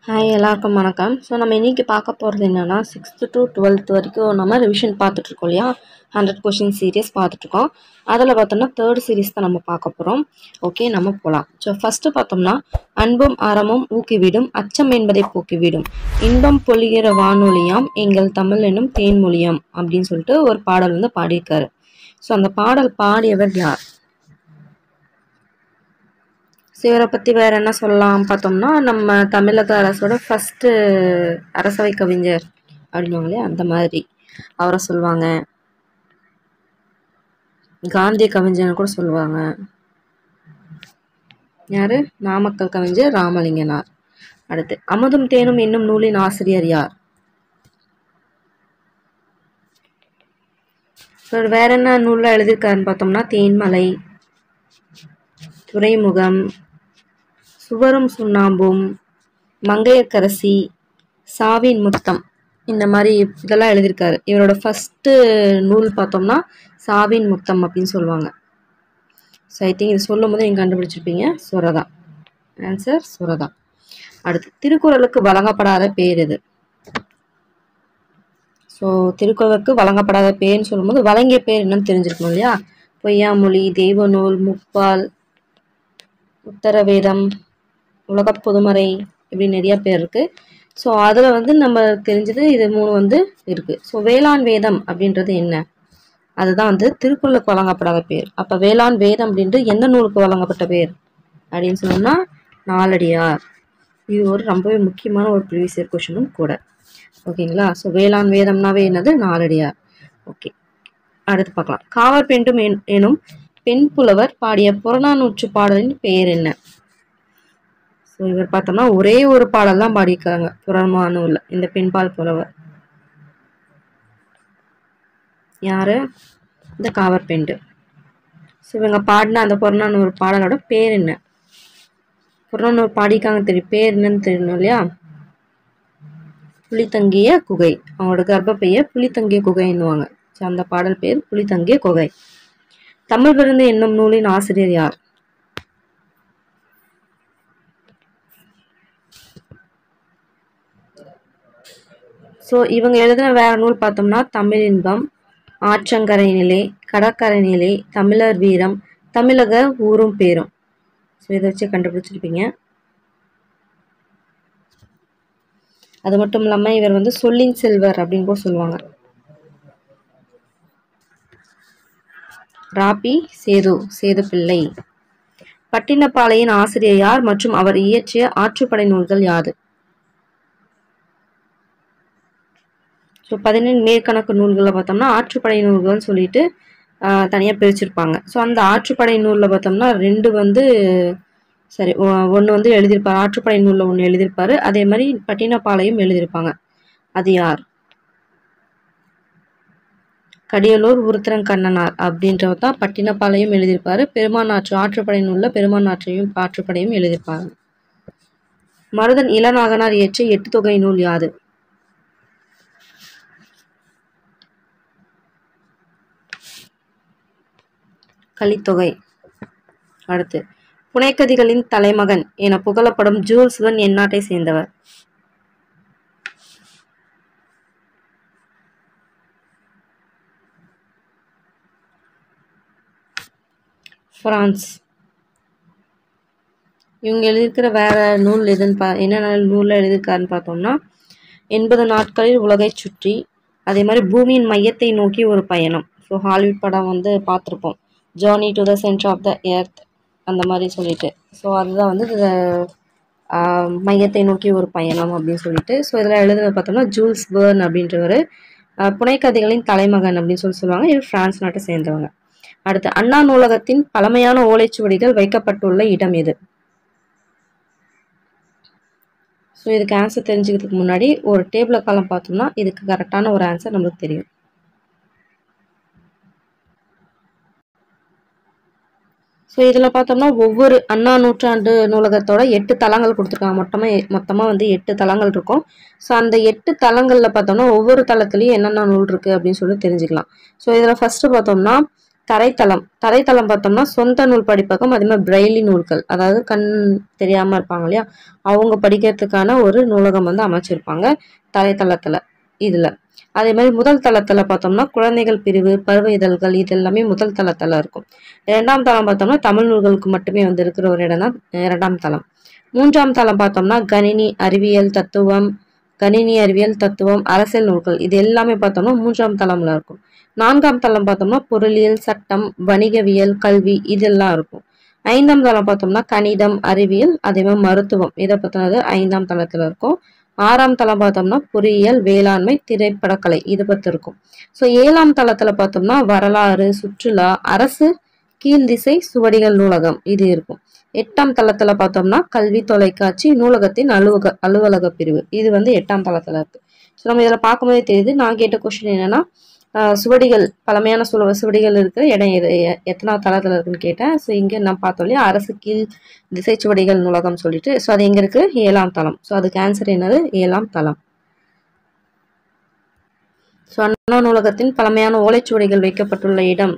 Hi எல்லாருக்கும் வணக்கம். So நம்ம இன்றைக்கி பார்க்க போகிறது என்னென்னா 6th to 12th வரைக்கும் நம்ம ரிவிஷன் பார்த்துட்ருக்கோம் இல்லையா. 100 கொஷின் சீரியஸ் பார்த்துட்ருக்கோம். அதில் பார்த்தோம்னா 3rd சீரீஸ் தான் நம்ம பார்க்க போகிறோம். ஓகே, நம்ம போகலாம். ஸோ ஃபஸ்ட்டு பார்த்தோம்னா அன்பும் அறமும் ஊக்கிவிடும் அச்சம் என்பதை போக்கிவிடும் இன்பம் பொழிகிற வானொலியாம் எங்கள் தமிழ் என்னும் தேன்மொழியாம் அப்படின்னு சொல்லிட்டு ஒரு பாடல் வந்து பாடியிருக்காரு. ஸோ அந்த பாடல் பாடியவர் யார்? இவரை பற்றி வேறு என்ன சொல்லலாம் பார்த்தோம்னா, நம்ம தமிழக அரசோட ஃபஸ்ட்டு அரசவை கவிஞர் அப்படின்வாங்களே அந்த மாதிரி அவரை சொல்லுவாங்க. காந்திய கவிஞர்னு கூட சொல்லுவாங்க. யார்? நாமக்கல் கவிஞர் ராமலிங்கனார். அடுத்து அமுதும் தேனும் என்னும் நூலின் ஆசிரியர் யார்? வேற என்ன நூலில் எழுதியிருக்காருன்னு பார்த்தோம்னா தேன்மலை, துறைமுகம், சுவரும் சுண்ணாம்பும், மங்கையர்க்கரசி, சாவின் முத்தம், இந்த மாதிரி இதெல்லாம் எழுதியிருக்காரு. இவரோட ஃபஸ்ட்டு நூல் பார்த்தோம்னா சாவின் முத்தம் அப்படின்னு சொல்லுவாங்க. ஸோ ஐ திங்க் இது சொல்லும் போது நீங்கள் கண்டுபிடிச்சிருப்பீங்க. சுரதா. ஆன்சர் சுரதா. அடுத்து திருக்குறளுக்கு வழங்கப்படாத பேர் எது? ஸோ திருக்குறளுக்கு வழங்கப்படாத பேர்னு சொல்லும்போது வழங்கிய பேர் என்னன்னு தெரிஞ்சிருக்கணும் இல்லையா. பொய்யாமொழி, தெய்வநூல், முப்பால், உத்தரவேதம், உலக பொதுமறை, இப்படி நிறைய பேர் இருக்குது. ஸோ அதில் வந்து நம்ம தெரிஞ்சது இது 3 வந்து இருக்குது. ஸோ வேளாண் வேதம் அப்படின்றது என்ன? அதுதான் வந்து திருக்குறளுக்கு வழங்கப்படாத பேர். அப்போ வேளாண் வேதம் அப்படின்றது எந்த நூலுக்கு வழங்கப்பட்ட பேர் அப்படின்னு சொன்னோம்னா நாலடியார். இது ஒரு ரொம்பவே முக்கியமான ஒரு ப்ரீவியஸ் இயர் கொஷனும் கூட. ஓகேங்களா. ஸோ வேளாண் வேதம்னாவே என்னது? நாலடியார். ஓகே, அடுத்து பார்க்கலாம். காவர் பெண்டும் எனும் பெண் புலவர் பாடிய புறநானூற்று பாடலின் பெயர் என்ன? ஸோ இவர் பார்த்தோம்னா ஒரே ஒரு பாடல் தான் பாடியிருக்காங்க புறநானூறுல, இந்த பெண்பால் புலவர். யாரு? இந்த காவர் பெண்டு. ஸோ இவங்க பாடின அந்த புறநானூறு பாடலோட பேர் என்ன? புறநானூறு பாடிக்காங்க தெரியும், பேர் என்னன்னு தெரியணும் இல்லையா. புலித்தங்கிய குகை. அவங்களோட கர்ப்பப்பைய புலித்தங்கிய குகைன்னுவாங்க. ஸோ அந்த பாடல் பேர் புலித்தங்கிய குகை. தமிழ் விருந்து என்னும் நூலின் ஆசிரியர் யார்? ஸோ இவங்க எழுதின வேற நூல் பார்த்தோம்னா தமிழ் இன்பம், ஆற்றங்கரை நிலை, கடற்கரை நிலை, தமிழர் வீரம், தமிழக ஊரும் பேரும். ஸோ இதை வச்சு கண்டுபிடிச்சிருப்பீங்க. அது மட்டும் இல்லாமல் இவர் வந்து சொல்லின் செல்வர் அப்படின்னு கூட சொல்லுவாங்க. ராபி சேது பிள்ளை. பட்டினப்பாளையின் ஆசிரியர் யார் மற்றும் அவர் இயற்றிய ஆற்றுப்படை நூல்கள் யாது? ஸோ 17 மேற்கணக்கு நூல்களில் பார்த்தோம்னா ஆற்றுப்படை நூல்கள்னு சொல்லிட்டு தனியாக பிரிச்சிருப்பாங்க. ஸோ அந்த ஆற்றுப்படை நூலில் பார்த்தோம்னா 2 வந்து ஒன்று வந்து எழுதியிருப்பார். ஆற்றுப்படை நூலில் ஒன்று எழுதியிருப்பாரு. அதே மாதிரி பட்டினப்பாளையம் எழுதியிருப்பாங்க. அது யார்? கடியலூர் உருத்திரங்கண்ணனார் அப்படின்றவர் தான் பட்டினப்பாளையம் எழுதியிருப்பாரு. பெருமானாற்று ஆற்றுப்படை நூலில் பெருமானாற்றையும் ஆற்றுப்படையும் எழுதியிருப்பாங்க. மருதன் இளநாகனார் இயற்றிய 8 தொகை நூல் யாது? கலித்தொகை. அடுத்து புனைக்கதிகளின் தலைமகன் என புகழப்படும் ஜூல்ஸ் வெர்ன் எந்நாட்டை சேர்ந்தவர்? பிரான்ஸ். இவங்க எழுதியிருக்கிற வேற நூல் எதுன்னு என்னென்ன நூலில் எழுதியிருக்காருன்னு பார்த்தோம்னா 80 நாட்களில் உலகை சுற்றி, அதே மாதிரி பூமியின் மையத்தை நோக்கி ஒரு பயணம். ஸோ ஹாலிவுட் படம் வந்து பார்த்துருப்போம், Journey to the Center of the Earth அந்த மாதிரி சொல்லிட்டு. ஸோ அதுதான் வந்து மையத்தை நோக்கி ஒரு பயணம் அப்படின்னு சொல்லிட்டு. ஸோ இதில் எழுதுனது பார்த்தோம்னா ஜூல்ஸ் வெர்ன் அப்படின்றவர் புனைக்கதைகளின் தலைமகன் அப்படின்னு சொல்லுவாங்க. இவர் பிரான்ஸ் நாட்டை சேர்ந்தவங்க. அடுத்து அண்ணா நூலகத்தின் பழமையான ஓலைச்சுவடிகள் வைக்கப்பட்டுள்ள இடம் எது? ஸோ இதுக்கு ஆன்சர் தெரிஞ்சுக்கிறதுக்கு முன்னாடி ஒரு டேபிள காலம் பார்த்தோம்னா இதுக்கு கரெக்டான ஒரு ஆன்சர் நம்மளுக்கு தெரியும். ஸோ இதில் பார்த்தோம்னா ஒவ்வொரு அண்ணா நூற்றாண்டு நூலகத்தோட 8 தளங்கள் கொடுத்துருக்காங்க. மொத்தமாக வந்து 8 தளங்கள் இருக்கும். ஸோ அந்த 8 தளங்களில் பார்த்தோம்னா ஒவ்வொரு தளத்துலையும் என்னென்ன நூல் இருக்குது அப்படின்னு சொல்லி தெரிஞ்சுக்கலாம். ஸோ இதில் ஃபஸ்ட்டு பார்த்தோம்னா தரைத்தளம் தரைத்தளம் பார்த்தோம்னா சொந்த நூல் படிப்பகம், அதே மாதிரி பிரெய்லி நூல்கள், அதாவது கண் தெரியாம இருப்பாங்க இல்லையா, அவங்க படிக்கிறதுக்கான ஒரு நூலகம் வந்து அமைச்சிருப்பாங்க தரைத்தளத்துல. இதுல அதே மாதிரி முதல் தளத்துல பார்த்தோம்னா குழந்தைகள் பிரிவு, பருவ இதழ்கள், இது எல்லாமே முதல் தளத்துல இருக்கும். இரண்டாம் தளம் பார்த்தோம்னா தமிழ் நூல்களுக்கு மட்டுமே வந்து இருக்கிற ஒரு இடம் தான் இரண்டாம் தளம். மூன்றாம் தளம் பார்த்தோம்னா கணினி அறிவியல் தத்துவம், அரசியல் நூல்கள், இது எல்லாமே பார்த்தோம்னா மூன்றாம் தளம்ல இருக்கும். நான்காம் தளம் பார்த்தோம்னா பொருளியல், சட்டம், வணிகவியல், கல்வி, இதெல்லாம் இருக்கும். ஐந்தாம் தளம் பார்த்தோம்னா கணிதம், அறிவியல், அதே மாதிரி மருத்துவம், இதை பத்தினது ஐந்தாம் தளத்துல இருக்கும். ஆறாம் தளம் பார்த்தோம்னா பொறியியல், வேளாண்மை, திரைப்படக்கலை, இது பத்தி இருக்கும். ஸோ ஏழாம் தளத்துல பார்த்தோம்னா வரலாறு, சுற்றுலா, அரசு கீழ்திசை சுவடிகள் நூலகம், இது இருக்கும். எட்டாம் தளத்துல பார்த்தோம்னா கல்வி, தொலைக்காட்சி, நூலகத்தின் அலுவலக பிரிவு, இது வந்து எட்டாம் தளத்துல இருக்கு. ஸோ நம்ம இதில் பார்க்கும்போதே தெரியுது. நான் கேட்ட கொஸ்டின் என்னன்னா சுவடிகள், பழமையான சுவடிகள் இருக்கு இடம் எத்தனாவது தளத்துல இருக்குன்னு கேட்டேன். ஸோ இங்க நான் பார்த்தோம் இல்லையா அரசு கீழ் திசை சுவடிகள் நூலகம் சொல்லிட்டு, ஸோ அது எங்க இருக்கு? ஏழாம் தளம். ஸோ அதுக்கு ஆன்சர் என்னது? ஏழாம் தளம். ஸோ அண்ணா நூலகத்தின் பழமையான ஓலைச்சுவடிகள் வைக்கப்பட்டுள்ள இடம்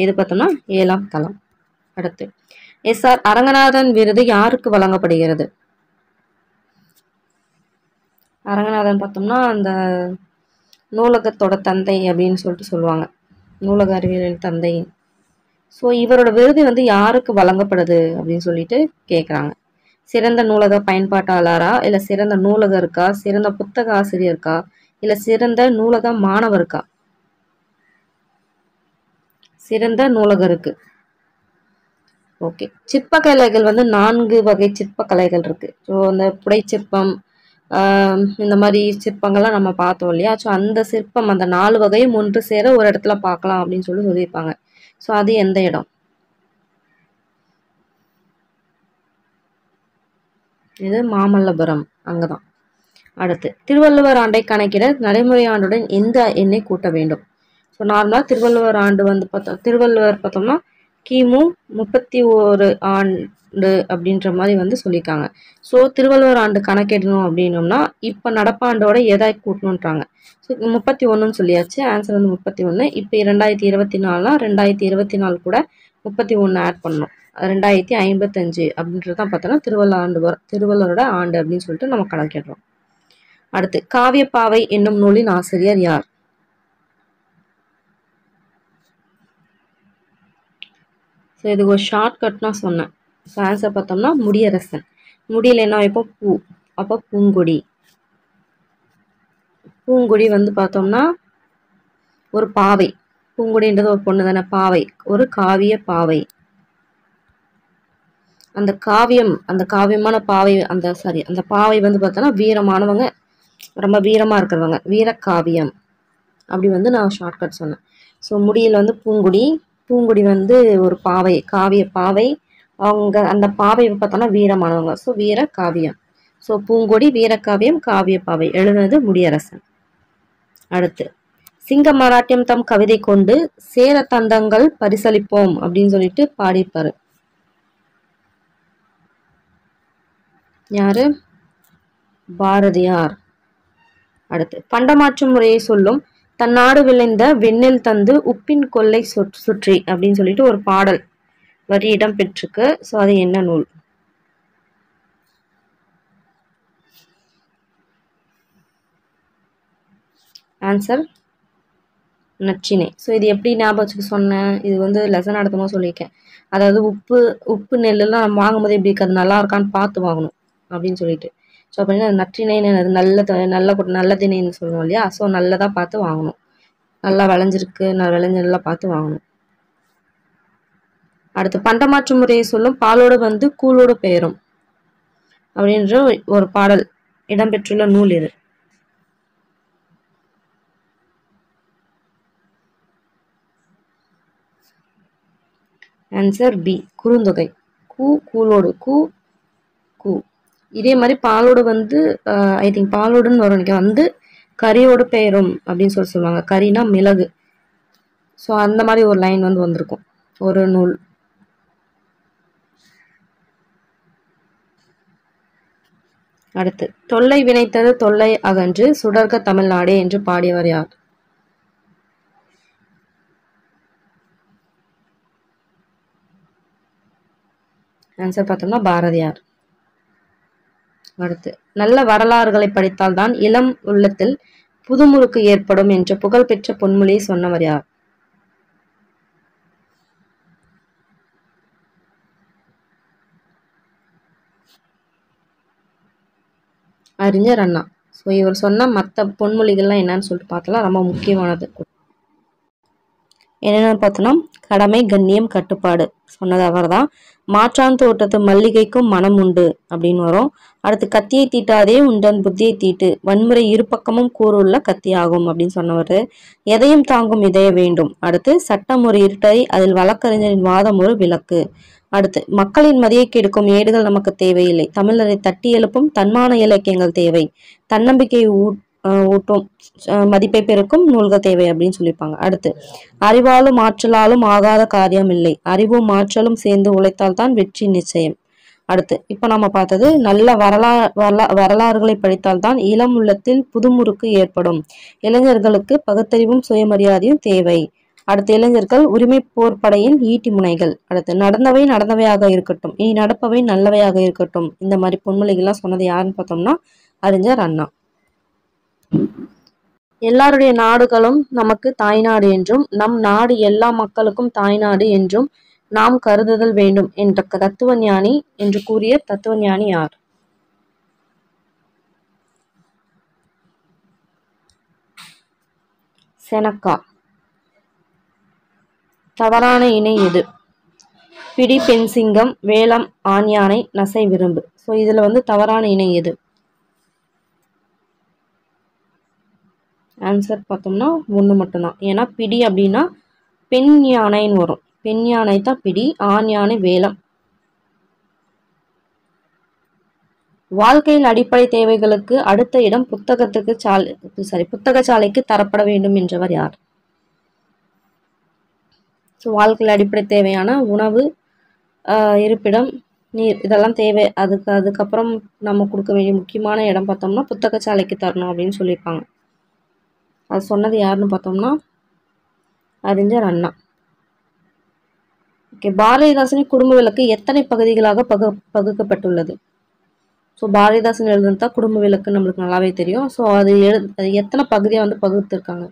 எது பார்த்தோம்னா ஏழாம் தளம். அடுத்து SR அரங்கநாதன் விருது யாருக்கு வழங்கப்படுகிறது? அரங்கநாதன் பார்த்தோம்னா அந்த நூலகத்தோட தந்தை அப்படின்னு சொல்லிட்டு சொல்லுவாங்க, நூலக அறிவியலின் தந்தை. ஸோ இவரோட விருது வந்து யாருக்கு வழங்கப்படுது அப்படின்னு சொல்லிட்டு கேட்குறாங்க. சிறந்த நூலக பயன்பாட்டாளரா, இல்லை சிறந்த நூலகருக்கா, சிறந்த புத்தக ஆசிரியருக்கா, இல்லை சிறந்த நூலக மாணவருக்கா? சிறந்த நூலகருக்கு. ஓகே. சிற்பக்கலைகள் வந்து 4 வகை சிற்பக்கலைகள் இருக்கு. ஸோ அந்த புடை சிற்பம், இந்த மாதிரி சிற்பங்கள்லாம் நம்ம பார்த்தோம் இல்லையா. ஸோ அந்த சிற்பம் அந்த 4 வகையும் ஒன்று சேர ஒரு இடத்துல பார்க்கலாம் அப்படின்னு சொல்லி சொல்லியிருப்பாங்க. ஸோ அது எந்த இடம்? இது மாமல்லபுரம், அங்கதான். அடுத்து திருவள்ளுவர் ஆண்டை கணக்கிட நடைமுறை ஆண்டுடன் எந்த எண்ணை கூட்ட வேண்டும்? ஸோ நார்மலாக திருவள்ளுவர் ஆண்டு வந்து திருவள்ளுவர் பார்த்தோம்னா கிமு 31 ஆண்டு அப்படின்ற மாதிரி வந்து சொல்லியிருக்காங்க. ஸோ திருவள்ளுவர் ஆண்டு கணக்கிடணும் அப்படின்னோம்னா இப்போ நடப்பாண்டோட எதை கூட்டணுன்றாங்க. ஸோ 31ன்னு சொல்லியாச்சு, ஆன்சர் வந்து 31. இப்போ 2024னா 2024 கூட 31 ஆட் பண்ணணும், 2055 அப்படின்றது தான் பார்த்தோன்னா திருவள்ளுவரோட ஆண்டு அப்படின்னு சொல்லிட்டு நம்ம கணக்கிடுறோம். அடுத்து காவியப்பாவை என்னும் நூலின் ஆசிரியர் யார்? ஸோ இதுக்கு ஒரு ஷார்ட்கட்னா சொன்னேன். ஸோ ஆன்சர் பார்த்தோம்னா முடியரசன். முடியல என்ன வைப்போம்? பூ, அப்போ பூங்கொடி. பூங்கொடி வந்து பார்த்தோம்னா ஒரு பாவை. பூங்கொடின்றது ஒரு பொண்ணு தானே, பாவை, ஒரு காவிய பாவை. அந்த காவியமான பாவை, அந்த பாவை வந்து பார்த்தோன்னா வீரமானவங்க, ரொம்ப வீரமா இருக்கிறவங்க, வீரக்காவியம் அப்படி வந்து நான் ஷார்ட்கட் சொன்னேன். ஸோ முடியல வந்து பூங்குடி வந்து ஒரு பாவை, காவிய பாவை. அவங்க அந்த பாவை பார்த்தோன்னா வீரமானவங்க, ஸோ வீர காவியம். ஸோ பூங்கொடி, வீரக்காவியம், காவிய பாவை, எழுதுனது முடியரசன். அடுத்து சிங்க மராட்டியம் தம் கவிதை கொண்டு சேர தந்தங்கள் பரிசளிப்போம் அப்படின்னு சொல்லிட்டு பாடிப்பாரு. யாரு? பாரதியார். அடுத்து பண்டமாற்று முறையை சொல்லும் தன்னாடு விளைந்த வெண்ணெல் தந்து உப்பின் கொல்லை சுற்றி அப்படின்னு சொல்லிட்டு ஒரு பாடல் வரி இடம் பெற்றிருக்கு. ஸோ அது என்ன நூல்? ஆன்சர் நற்றிணை. ஸோ இது எப்படி ஞாபகம் வச்சுக்க சொன்னேன்? இது வந்து லெசன் நடத்தும்போது சொல்லியிருக்கேன். அதாவது உப்பு நெல்லுலாம் நம்ம வாங்கும்போது எப்படி இருக்கு, அது நல்லா இருக்கான்னு பார்த்து வாங்கணும் அப்படின்னு சொல்லிட்டு. ஸோ அப்படின்னா நற்றிணைன்னு நல்ல திணைன்னு சொல்லுவோம் இல்லையா. ஸோ நல்லதாக பார்த்து வாங்கணும், நல்லா விளைஞ்சிருக்கு, நல்லா பார்த்து வாங்கணும். அடுத்து பண்டமாற்று முறையை சொல்லும் பாலோடு வந்து கூழோடு பெயரும் அப்படின்ற ஒரு பாடல் இடம்பெற்றுள்ள நூல் இது. Answer B, Kurunthogai. கூலோடு கூ. இதே மாதிரி பாலோடு வந்து ஐ திங்க் பாலோடுன்னு வரும் வந்து கரியோடு பெயரும் அப்படின்னு சொல்லுவாங்க. கரினா மிளகு. ஸோ அந்த மாதிரி ஒரு லைன் வந்து வந்திருக்கும் ஒரு நூல். அடுத்து தொல்லை வினைத்தது தொல்லை அகன்று சுடர்க தமிழ்நாடே என்று பாடியவர் யார்? ஆன்சர் பார்த்தோம்னா பாரதியார். அடுத்து, நல்ல வரலாறுகளை படித்தால்தான் இளம் உள்ளத்தில் புதுமுறுக்கு ஏற்படும் என்ற புகழ்பெற்ற பொன்மொழியை சொன்னவர் யார்? அறிஞர் அண்ணா. ஸோ இவர் சொன்ன மற்ற பொன்மொழிகள்லாம் என்னன்னு சொல்லிட்டு பார்த்தலாம். ரொம்ப முக்கியமானது என்னென்னு பார்த்தோம்னா, கடமை, கண்ணியம், கட்டுப்பாடு சொன்னது அவர் தான். மாற்றான் தோட்டத்து மல்லிகைக்கும் மனம் உண்டு அப்படின்னு வரும். அடுத்து, கத்தியை தீட்டாதே உண்டன் புத்தியை தீட்டு, வன்முறை இருபக்கமும் கூறுள்ள கத்தியாகும் அப்படின்னு சொன்னவர். எதையும் தாங்கும் இதய வேண்டும். அடுத்து, சட்டம் ஒரு இருட்டை, அதில் வழக்கறிஞரின் வாதம் ஒரு விளக்கு. அடுத்து, மக்களின் மதியை கெடுக்கும் ஏடுகள் நமக்கு தேவையில்லை, தமிழரை தட்டி எழுப்பும் தன்மான இலக்கியங்கள் தேவை, தன்னம்பிக்கை ஊட்டும் மதிப்பை பெருக்கும் நூல்கள் தேவை அப்படின்னு சொல்லியிருப்பாங்க. அடுத்து, அறிவாலும் ஆற்றலாலும் ஆகாத காரியம் இல்லை, அறிவும் ஆற்றலும் சேர்ந்து உழைத்தால் தான் வெற்றி நிச்சயம். அடுத்து, இப்ப நம்ம பார்த்தது நல்ல வரலாறுகளை படித்தால்தான் இளம் உள்ளத்தில் புதுமுறுக்கு ஏற்படும், இளைஞர்களுக்கு பகுத்தறிவும் சுயமரியாதையும் தேவை. அடுத்து, இளைஞர்கள் உரிமை போர்ப்படையின் ஈட்டி முனைகள். அடுத்து, நடந்தவை நடந்தவையாக இருக்கட்டும், இனி நடப்பவை நல்லவையாக இருக்கட்டும். இந்த மாதிரி பொன்மொழிகள்லாம் சொன்னது யாருன்னு பார்த்தோம்னா அறிஞர் அண்ணா. எல்லாருடைய நாடுகளும் நமக்கு தாய்நாடு என்றும், நம் நாடு எல்லா மக்களுக்கும் தாய்நாடு என்றும் நாம் கருதுதல் வேண்டும் என்ற தத்துவ ஞானி என்று கூறிய தத்துவ ஞானி யார்? செனக்கா. தவறான இணை எது? பிடி பெண் சிங்கம், வேலம் ஆண் யானை, நசை விரும்பு. ஸோ இதுல தவறான இணை எது? ஆன்சர் பார்த்தோம்னா ஒன்று மட்டும்தான். ஏன்னா பிடி அப்படின்னா பெண் யானைன்னு வரும். பெண் யானை தான் பிடி, ஆண் யானை வேலம். வாழ்க்கையில் அடிப்படை தேவைகளுக்கு அடுத்த இடம் புத்தகச்சாலைக்கு தரப்பட வேண்டும் என்றவர் யார்? ஸோ வாழ்க்கையில் அடிப்படை தேவையான உணவு, இருப்பிடம், நீர் இதெல்லாம் தேவை. அதுக்கப்புறம் நம்ம கொடுக்க வேண்டிய முக்கியமான இடம் பார்த்தோம்னா புத்தகச்சாலைக்கு தரணும் அப்படின்னு சொல்லியிருப்பாங்க. அது சொன்னது யாருன்னு பார்த்தோம்னா அறிஞர் அண்ணா. ஓகே, பாரதிதாசனின் குடும்ப விளக்கு எத்தனை பகுதிகளாக பகுக்கப்பட்டுள்ளது? ஸோ பாரதிதாசன் எழுதுனதா குடும்ப விளக்கு நம்மளுக்கு நல்லாவே தெரியும். ஸோ அது எத்தனை பகுதியாக பகுத்திருக்காங்க?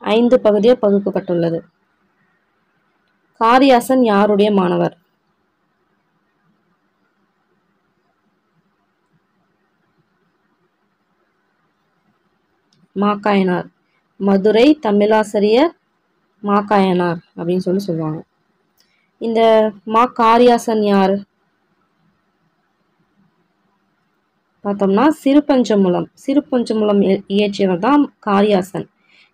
5 பகுதியாக பகுக்கப்பட்டுள்ளது. காரியாசன் யாருடைய மாணவர்? மாக்காயனார். மதுரை தமிழாசிரியர் மாக்காயனார் அப்படின்னு சொல்லுவாங்க. இந்த காரியாசன் யார் பார்த்தோம்னா சிறுபஞ்சமூலம் இயற்றியவர் தான் காரியாசன்.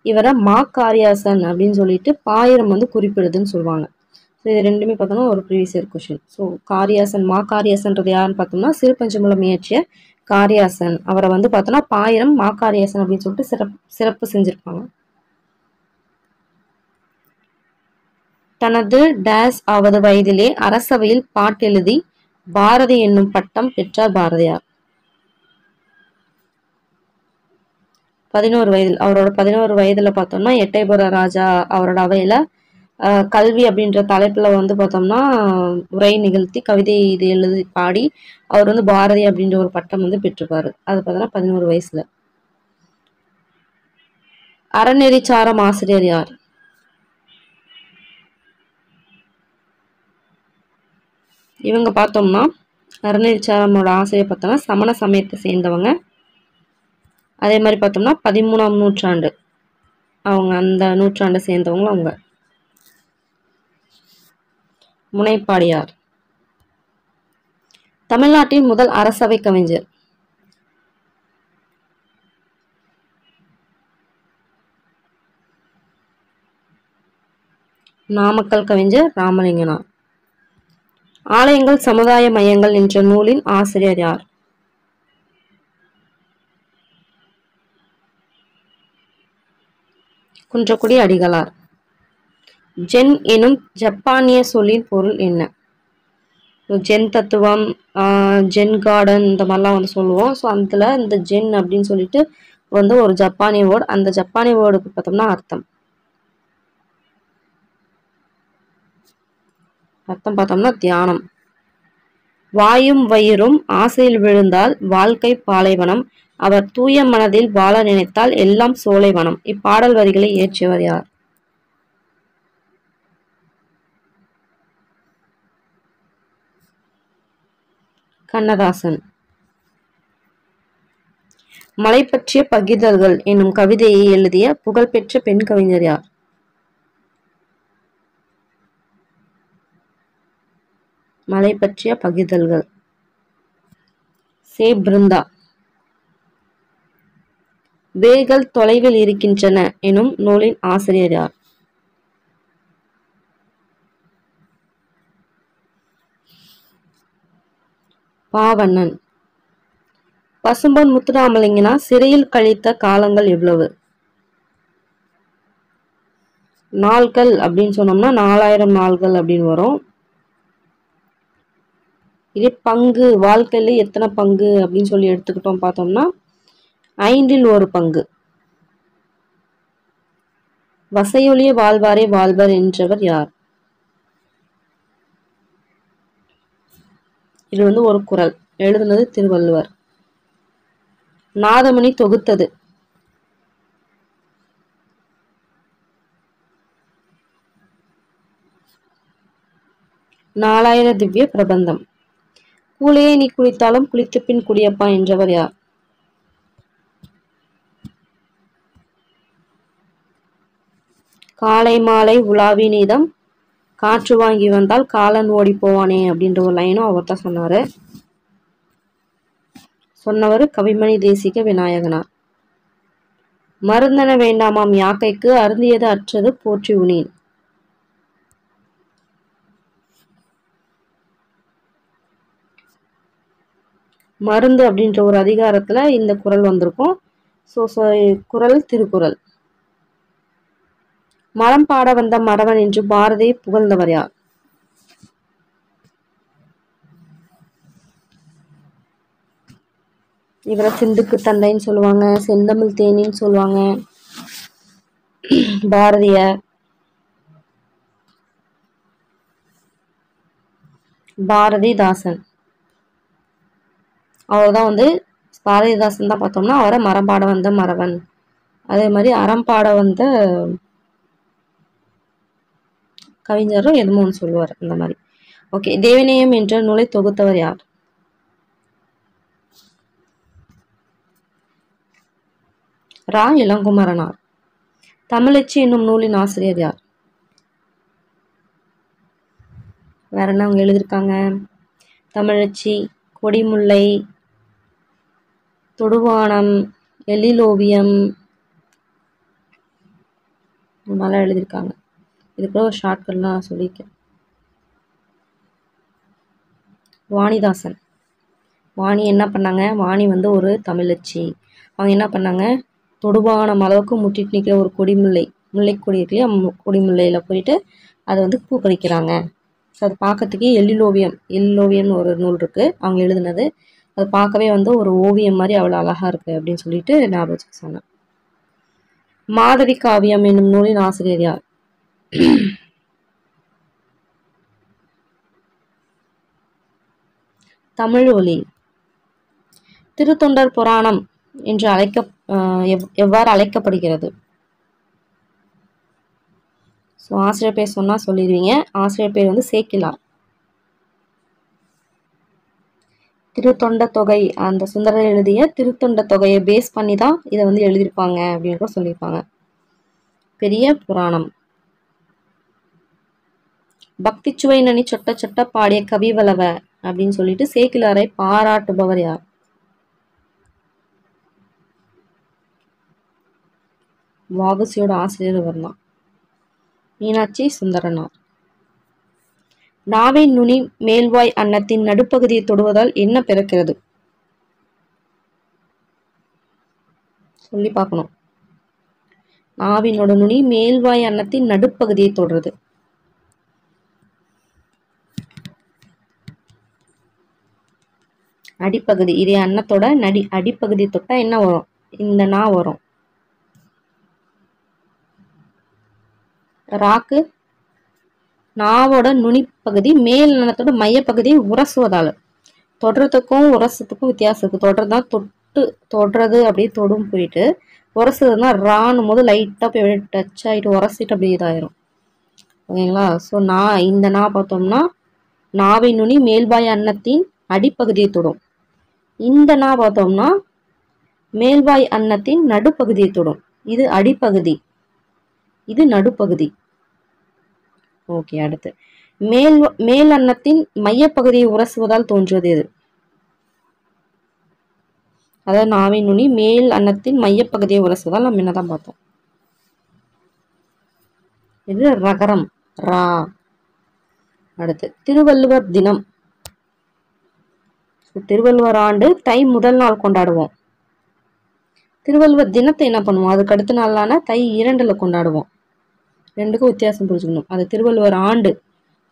இவரை காரியாசன் அப்படின்னு சொல்லிட்டு பாயிரம் குறிப்பிடுதுன்னு சொல்லுவாங்க. ஸோ இது ரெண்டுமே பார்த்தோம்னா ஒரு ப்ரீவியஸ் இயர் கொஸ்டின். ஸோ காரியாசன்றது யாருன்னு பார்த்தோம்னா சிறுபஞ்சமூலம் இயற்றிய காரியாசன். அவரை பார்த்தோம்னா பாயிரம் காரியாசன் அப்படின்னு சொல்லிட்டு சிறப்பு செஞ்சிருப்பாங்க. தனது டேஸ் ஆவது வயதிலே அரசவையில் பாட்டெழுதி பாரதி என்னும் பட்டம் பெற்றார் பாரதியார். 11 வயதில். அவரோட 11 வயதுல பார்த்தோம்னா எட்டயபுர ராஜா அவரோட அவையில கல்வி அப்படின்ற தலைப்புல பார்த்தோம்னா உரை நிகழ்த்தி கவிதை இது எழுதி பாடி அவர் பாரதி அப்படின்ற ஒரு பட்டம் பெற்றிருப்பாரு. அது பார்த்தோம்னா 11 வயசுல. அறநெறிச்சாரம் ஆசிரியர் யார்? இவங்க பார்த்தோம்னா அறநெறிச்சாரமோட ஆசிரியர் பார்த்தோம்னா சமண சமயத்தை சேர்ந்தவங்க. அதே மாதிரி பார்த்தோம்னா 13ஆம் நூற்றாண்டு அவங்க, அந்த நூற்றாண்டை சேர்ந்தவங்க அவங்க. முனைப்பாடியார். தமிழ்நாட்டின் முதல் அரசவை கவிஞர்? நாமக்கல் கவிஞர் ராமலிங்கனார். ஆலயங்கள் சமுதாய மையங்கள் என்ற நூலின் ஆசிரியர் யார்? குன்றக்குடி அடிகளார். ஜென் எனும் ஜப்பானிய சொல்லின் பொருள் என்ன? ஜென் தத்துவம், ஜென் கார்டன் இந்த மாதிரிலாம் சொல்லுவோம். ஸோ அதில் இந்த ஜென் அப்படின்னு சொல்லிட்டு ஒரு ஜப்பானிய வேர்டு. அந்த ஜப்பானிய வேர்டுக்கு பார்த்தோம்னா அர்த்தம் அர்த்தம் பார்த்தோம்னா தியானம். வாயும் வயிறும் ஆசையில் விழுந்தால் வாழ்க்கை பாலைவனம், அவர் தூய மனதில் வாழ நினைத்தால் எல்லாம் சோலைவனம். இப்பாடல் வரிகளை இயற்றியவர் யார்? கண்ணதாசன். மலை பற்றிய பகிர்தல்கள் என்னும் கவிதையை எழுதிய புகழ்பெற்ற பெண் கவிஞர் யார்? மலை பற்றிய பகிர்தல்கள் சே. பிருந்தா. வேர்கள் தொலைவில் இருக்கின்றன எனும் நூலின் ஆசிரியர் யார்? பாவண்ணன். பசும்பொன் முத்துராமலிங்கனார் சிறையில் கழித்த காலங்கள் எவ்வளவு? நாள்கள் அப்படின்னு சொன்னோம்னா 4000 நாள்கள் அப்படின்னு வரும். இதே பங்கு, வாழ்க்கையில எத்தனை பங்கு அப்படின்னு சொல்லி எடுத்துக்கிட்டோம் பார்த்தோம்னா 5ல் 1 பங்கு. வசையொலிய வாழ்வாரே வாழ்வர் என்றவர் யார்? இது வந்து ஒரு குறள். எழுதுனது திருவள்ளுவர். நாதமணி தொகுத்தது? நாலாயிர திவ்ய பிரபந்தம். கூலையே நீ குளித்தாலும் குளித்த பின் குடியப்பா என்றவர் யார்? காலை மாலை உலாவி நீதம் காற்று வாங்கி வந்தால் காலன் ஓடி போவானே அப்படின்ற ஒரு லைனும் அவர் தான் சொன்னாரு. சொன்னவர் கவிமணி தேசிக விநாயகனார். மருந்தன வேண்டாமாம் யாக்கைக்கு அருந்தியது அற்றது போற்றி உனீன். மருந்து அப்படின்ற ஒரு அதிகாரத்துல இந்த குறள் வந்திருக்கும். குறள் திருக்குறள். மரம் பாட வந்த மறவன் என்று பாரதியை புகழ்ந்தவர் யார்? இவரை சிந்துக்கு தந்தைன்னு சொல்லுவாங்க, செந்தமிழ் தேனின்னு சொல்லுவாங்க. பாரதியார். பாரதிதாசன். அவர் தான் வந்து பாரதிதாசன் தான் பார்த்தோம்னா அவரை மரம் பாட வந்த மறவன், அதே மாதிரி அறம் பாட வந்த கவிஞரும் எதுவும் ஒன்று சொல்லுவார் அந்த மாதிரி. ஓகே. தேவநேயம் என்ற நூலை தொகுத்தவர் யார்? ரா. இளங்குமரனார். தமிழச்சி என்னும் நூலின் ஆசிரியர் யார்? வேற என்ன அவங்க எழுதியிருக்காங்க? தமிழச்சி, கொடிமுல்லை, தொடுவானம், எழிலோவியம், நல்லா எழுதியிருக்காங்க. இதுக்குள்ள ஒரு ஷார்ட்கட்லாம் சொல்லியிருக்கேன். வாணிதாசன். வாணி என்ன பண்ணாங்க? வாணி வந்து ஒரு தமிழச்சி. அவங்க என்ன பண்ணாங்க? தொடுவானம் அளவுக்கு முட்டிட்டு நிற்கிற ஒரு கொடிமுல்லை, முல்லை கொடி இருக்குல்லையா, கொடிமுல்லையில போயிட்டு அதை வந்து பூ பறிக்கிறாங்க. ஸோ அது பார்க்கறதுக்கே எழிலோவியம்னு ஒரு நூல் இருக்கு, அவங்க எழுதுனது. அது பார்க்கவே வந்து ஒரு ஓவியம் மாதிரி அவ்வளோ அழகா இருக்கு அப்படின்னு சொல்லிட்டு ஞாபகம் சொன்னேன். மாதவி காவியம் என்னும் நூலின் ஆசிரியர் யார்? தமிழ் ஒலி. திருத்தொண்டர் புராணம் என்று எவ்வாறு அழைக்கப்படுகிறது? ஸோ ஆசிரியர் பேர் சொன்னா சொல்லிடுவீங்க. ஆசிரியர் பேர் வந்து சேக்கிலார். திருத்தொண்ட தொகை, அந்த சுந்தரர் எழுதிய திருத்தொண்ட தொகையை பேஸ் பண்ணி தான் இதை வந்து எழுதியிருப்பாங்க அப்படின்னு கூட சொல்லியிருப்பாங்க. பெரிய புராணம். பக்தி சுவை நனி சொட்ட சொட்ட பாடிய கவிவலவ அப்படின்னு சொல்லிட்டு சேக்கிலாரை பாராட்டுபவர் யார்? வாவுசியோட ஆசிரியர் வரலாம். மீனாட்சி சுந்தரனார். நாவின் நுனி மேல்வாய் அன்னத்தின் நடுப்பகுதியை தொடுவதால் என்ன பிறக்கிறது? சொல்லி பார்க்கணும். நாவினோட நுனி மேல்வாய் அன்னத்தின் நடுப்பகுதியை தொடுறது. அடிப்பகுதி. இதே அன்னத்தோட அடிப்பகுதி தொட்டா என்ன வரும்? இந்த நா வரும். ராக்கு நாவோட நுனிப்பகுதி மேல் நனத்தோட மையப்பகுதியை உரசுவதால. தொடுறதுக்கும் உரசத்துக்கும் வித்தியாசம் இருக்கு. தொடுறதுனா தொடுறது அப்படியே தொடும் போயிட்டு, உரசுறதுனா ராணும் போது லைட்டா போய் டச் ஆயிட்டு உரசிட்டு அப்படியே இதாயிரும். ஓகேங்களா? ஸோ இந்த நா பார்த்தோம்னா நாவின் நுனி மேல்வாய் அன்னத்தின் அடிப்பகுதியை தொடும். இந்த நா பார்த்தோம்னா மேல்வாய் அன்னத்தின் நடுப்பகுதியை தொடும். இது அடிப்பகுதி, இது நடுப்பகுதி. ஓகே, அடுத்து மேல் அன்னத்தின் மையப்பகுதியை உரசுவதால் தோன்றுவது எது? அதாவது நாவின் நுனி மேல் அன்னத்தின் மையப்பகுதியை உரசுவதால் நம்ம என்னதான் பார்த்தோம். இது ரகரம், ரா. அடுத்து திருவள்ளுவர் தினம். திருவள்ளுவர் ஆண்டு தை முதல் நாள் கொண்டாடுவோம். திருவள்ளுவர் தினத்தை என்ன பண்ணுவோம்? அதுக்கு அடுத்த நாளான தை 2ல கொண்டாடுவோம். ரெண்டுக்கும் வித்தியாசம் புரிஞ்சுக்கணும். அது திருவள்ளுவர் ஆண்டு,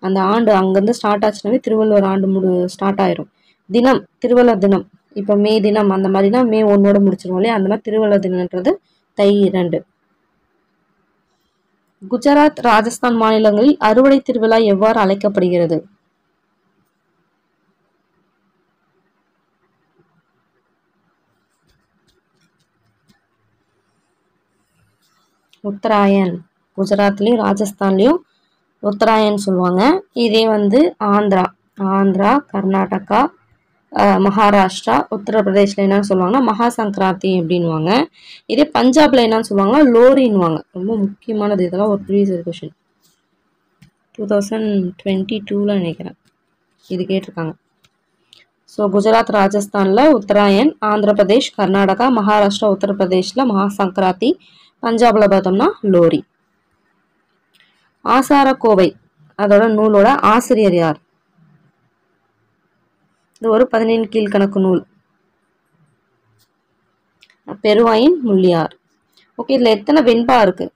அந்த ஆண்டு அங்கிருந்து ஸ்டார்ட் ஆச்சுனாவே திருவள்ளுவர் ஆண்டு ஸ்டார்ட் ஆயிரும். தினம், திருவள்ளுவர் தினம். இப்போ மே தினம் அந்த மாதிரினா மே 1ஓட முடிச்சிருவோம் இல்லையா? அந்த மாதிரி திருவள்ளுவர் தினம்ன்றது தை 2. குஜராத், ராஜஸ்தான் மாநிலங்களில் அறுவடை திருவிழா எவ்வாறு அழைக்கப்படுகிறது? உத்தராயன். குஜராத்லயும் ராஜஸ்தான்லயும் உத்தராயன் சொல்லுவாங்க. இதே வந்து ஆந்திரா, கர்நாடகா, மகாராஷ்டிரா, உத்தரப்பிரதேஷ்ல என்னன்னு சொல்லுவாங்கன்னா மகா சங்கராந்தி அப்படின்வாங்க. இதே பஞ்சாப்ல என்னன்னு சொல்லுவாங்கன்னா லோரின்வாங்க. ரொம்ப முக்கியமானது, இதெல்லாம் ஒரு ப்ரீவியஸ் கொஸ்டின் 2022ல நினைக்கிறேன் இது கேட்டிருக்காங்க. ஸோ குஜராத், ராஜஸ்தான்ல உத்தராயன், ஆந்திர பிரதேஷ், கர்நாடகா, மகாராஷ்டிரா, உத்தரப்பிரதேஷ்ல மகா சங்கராந்தி, பஞ்சாப்ல பார்த்தோம்னா லோரி. ஆசாரக்கோவை அதோட நூலோட ஆசிரியர் யார்? இது ஒரு 17 கீழ்கணக்கு நூல். பெருவாயின் முள்ளியார். ஓகே, இதுல எத்தனை வெண்பா இருக்கு?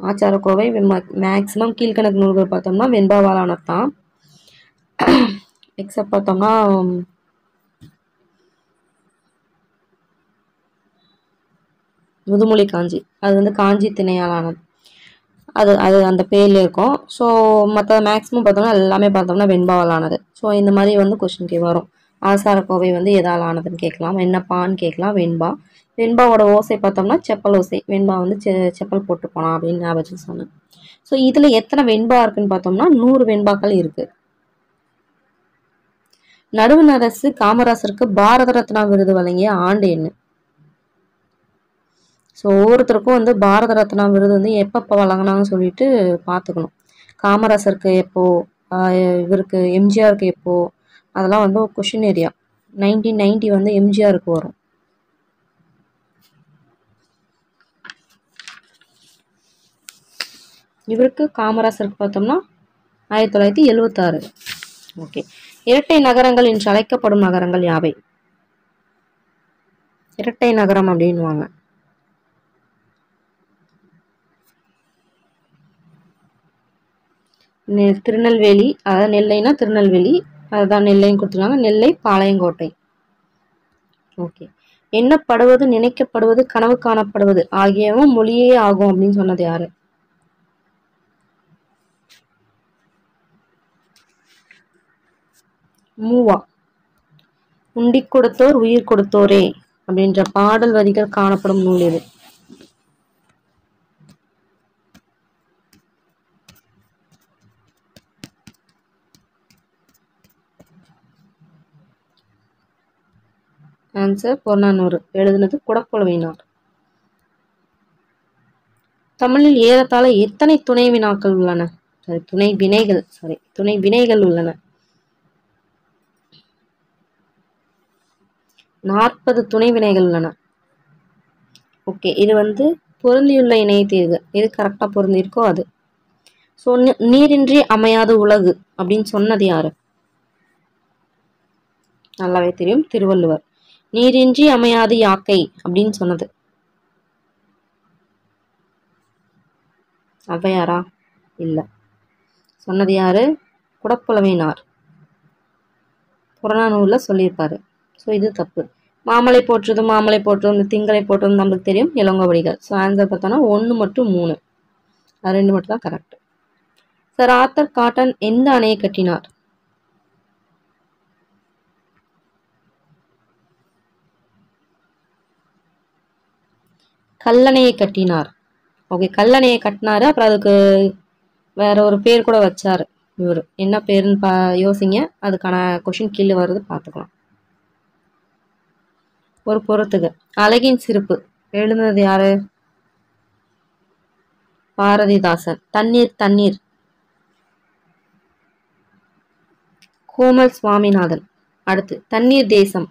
ஆச்சாரக்கோவை மேக்சிமம் கீழ்கணக்கு நூல்கள் பார்த்தோம்னா வெண்பாவாலானதான். எக்ஸப்ட் பார்த்தோம்னா முதுமொழி காஞ்சி, அது வந்து காஞ்சி திணையாலானது. அது அந்த பேர்ல இருக்கும். ஸோ மற்ற மேக்ஸிமம் பார்த்தோம்னா எல்லாமே பார்த்தோம்னா வெண்பாவாலானது. ஸோ இந்த மாதிரி வந்து கொஸ்டின் வரும். ஆசாரக்கோவை வந்து எதால் ஆனதுன்னு கேட்கலாம், என்னப்பான்னு கேட்கலாம். வெண்பாவோட ஓசை பார்த்தோம்னா செப்பல் ஓசை. வெண்பா வந்து செப்பல் போட்டு போனான் அப்படின்னு ஞாபகம் சொன்னேன். ஸோ இதுல எத்தனை வெண்பா இருக்குன்னு பார்த்தோம்னா 100 வெண்பாக்கள் இருக்கு. நடுவணரசு காமராசருக்கு பாரத ரத்னா விருது வழங்கிய ஆண்டு என்ன? ஸோ ஒவ்வொருத்தருக்கும் வந்து பாரத ரத்னா விருது வந்து எப்பப்போ வழங்கினாங்கன்னு சொல்லிட்டு பார்த்துக்கணும். காமராசருக்கு எப்போ, இவருக்கு எம்ஜிஆருக்கு எப்போ, அதெல்லாம் வந்து கொஷின் ஏரியா. 1990 வந்து எம்ஜிஆருக்கு வரும். இவருக்கு காமராசருக்கு பார்த்தோம்னா 1976. ஓகே, இரட்டை நகரங்கள் என்று அழைக்கப்படும் நகரங்கள் யாவை? இரட்டை நகரம் அப்படின்வாங்க. திருநெல்வேலி, அதாவது நெல்லைனா திருநெல்வேலி, அதுதான் நெல்லைன்னு கொடுத்துருக்காங்க. நெல்லை, பாளையங்கோட்டை. ஓகே, எண்ணப்படுவது, நினைக்கப்படுவது, கனவு காணப்படுவது ஆகியவும் மொழியே ஆகும் அப்படின்னு சொன்னது யாரு? மூவா. உண்டி கொடுத்தோர் உயிர் கொடுத்தோரே அப்படின்ற பாடல் வரிகள் காணப்படும் நூல் எது? ஆன்சர் புறநானூறு. எழுதுனது குடப்புலவினார். தமிழில் ஏறத்தாழ எத்தனை துணை வினாக்கள் உள்ளன? துணை வினைகள் உள்ளன. 40 துணை வினைகள் உள்ளன. ஓகே, இது வந்து பொருந்தியுள்ள இணைய தேர்வு எது கரெக்டா பொருந்திருக்கோ அது. ஸோ நீரின்றி அமையாத உலகு அப்படின்னு சொன்னது யாரு? நல்லாவே தெரியும், திருவள்ளுவர். நீரின்றி அமையாது யாக்கை அப்படின்னு சொன்னது ஔவையாரா? இல்ல, சொன்னது யாரு? குடப்புலவினார். புறநானூறுல சொல்லியிருப்பாரு. ஸோ இது தப்பு. மாமலை போற்றுதும் இந்த திங்களை போற்றுதும் நம்மளுக்கு தெரியும், இளங்கோவடிகள். ஸோ ஆன்சர் பார்த்தோம்னா 1 மற்றும் 3. அது 2 மட்டும் தான் கரெக்ட். சர் ஆர்தர் காட்டன் எந்த அணையை கட்டினார்? கல்லணையை கட்டினார். ஓகே, கல்லணையை கட்டினாரு. அப்புறம் அதுக்கு வேற ஒரு பேர் கூட வச்சாரு இவரு. என்ன பேருன்னு யோசிங்க. அதுக்கான கொஷின் கீழே வருது, பார்த்துக்கலாம். ஒரு பொறுத்துக்கு. அழகின் சிரிப்பு எழுதுனது யாரு? பாரதிதாசன். தண்ணீர் தண்ணீர் கோமல் சுவாமிநாதன். அடுத்து தண்ணீர் தேசம்.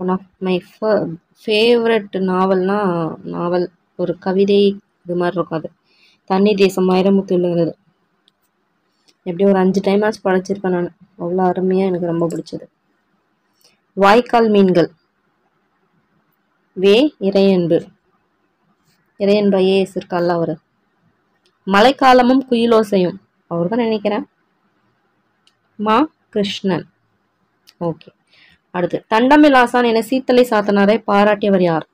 ஒன் ஆஃப் மை ஃபேவரட் நாவல் ஒரு கவிதை இது மாதிரி இருக்கும் அது. தண்ணீர் தேசம் வைரமுத்து எழுதுனது. எப்படி ஒரு 5 டைம் ஆச்சு படிச்சிருப்பேன் நான். அவ்வளோ அருமையாக எனக்கு ரொம்ப பிடிச்சது. வாய்க்கால் மீன்கள். இறையன்பு ஐஏஎஸ் இருக்கால அவரு. மழைக்காலமும் குயிலோசையும் அவர் தான் நினைக்கிறேன். கிருஷ்ணன். ஓகே. அடுத்து தண்டமில் ஆசான் என சீத்தலை சாத்தனாரை பாராட்டியவர் யார்?